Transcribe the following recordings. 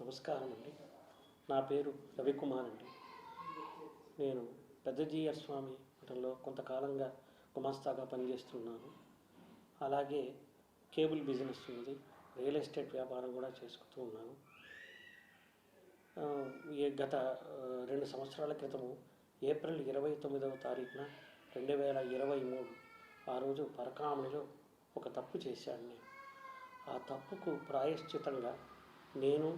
నమస్కారం అండి. నా పేరు రవికుమార్ అండి. నేను పెద్దజీయర్ స్వామి మఠంలో కొంతకాలంగా గుమాస్తాగా పనిచేస్తున్నాను. అలాగే కేబుల్ బిజినెస్ ఉంది, రియల్ ఎస్టేట్ వ్యాపారం కూడా చేసుకుంటూ ఉన్నాను. గత 2 సంవత్సరాల క్రితము ఏప్రిల్ 29వ తారీఖున 2023 ఆ రోజు పరకామణిలో ఒక తప్పు చేశాను. నేను ఆ తప్పుకు ప్రాయశ్చితంగా నేను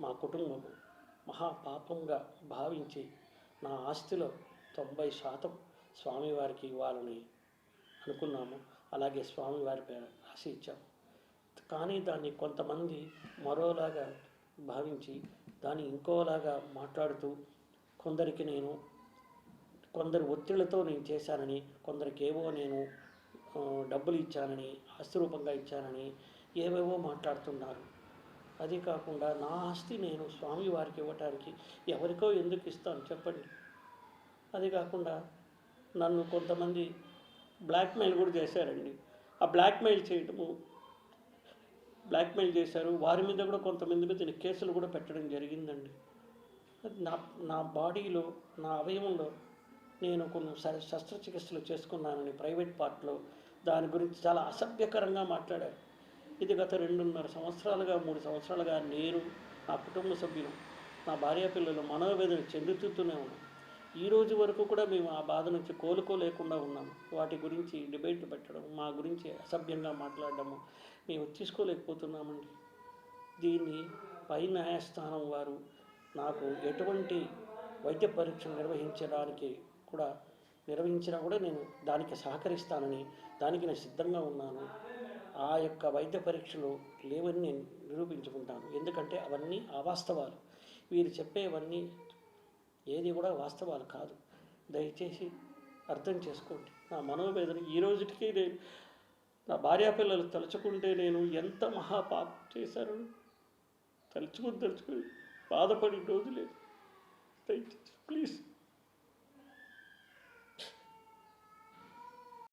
మా కుటుంబం మహాపాపంగా భావించి నా ఆస్తిలో 90% స్వామివారికి ఇవ్వాలని అనుకున్నాము. అలాగే స్వామివారి పేరు రాసి ఇచ్చాము. కానీ దాన్ని కొంతమంది మరోలాగా భావించి దాన్ని ఇంకోలాగా మాట్లాడుతూ కొందరు ఒత్తిళ్లతో నేను చేశానని, కొందరికేవో నేను డబ్బులు ఇచ్చానని, ఆస్తి రూపంగా ఇచ్చానని ఏవేవో మాట్లాడుతున్నారు. అది కాకుండా నా ఆస్తి నేను స్వామివారికి ఇవ్వటానికి ఎవరికో ఎందుకు ఇస్తాను చెప్పండి. అది కాకుండా నన్ను కొంతమంది బ్లాక్మెయిల్ కూడా చేశారండి. ఆ బ్లాక్మెయిల్ చేశారు. వారి మీద కూడా కొంతమంది మీద కేసులు కూడా పెట్టడం జరిగిందండి. నా బాడీలో, నా అవయవంలో నేను కొన్ని శస్త్రచికిత్సలు చేసుకున్నానని ప్రైవేట్ పార్ట్లో దాని గురించి చాలా అసభ్యకరంగా మాట్లాడారు. ఇది గత 2.5 సంవత్సరాలుగా 3 సంవత్సరాలుగా నేను, నా కుటుంబ సభ్యులు, నా భార్య పిల్లలు మనోవేదన చెందుతూనే ఉన్నాం. ఈ రోజు వరకు కూడా మేము ఆ బాధ నుంచి కోలుకోలేకుండా ఉన్నాము. వాటి గురించి డిబేట్ పెట్టడం, మా గురించి అసభ్యంగా మాట్లాడడము మేము తీసుకోలేకపోతున్నామండి. దీన్ని పై న్యాయస్థానం వారు నాకు ఎటువంటి వైద్య పరీక్షలు నిర్వహించినా కూడా నేను దానికి సహకరిస్తానని, దానికి నేను సిద్ధంగా ఉన్నాను. ఆ యొక్క వైద్య పరీక్షలు లేవని నేను నిరూపించుకుంటాను. ఎందుకంటే అవన్నీ అవాస్తవాలు. వీరు చెప్పేవన్నీ ఏది కూడా వాస్తవాలు కాదు. దయచేసి అర్థం చేసుకోండి. నా మనోవేదన ఈ రోజుకి నేను, నా భార్యాపిల్లలు తలుచుకుంటే నేను ఎంత మహాపాపం చేశారని తలుచుకుని బాధపడి రోజు లేదు. దయచేసి ప్లీజ్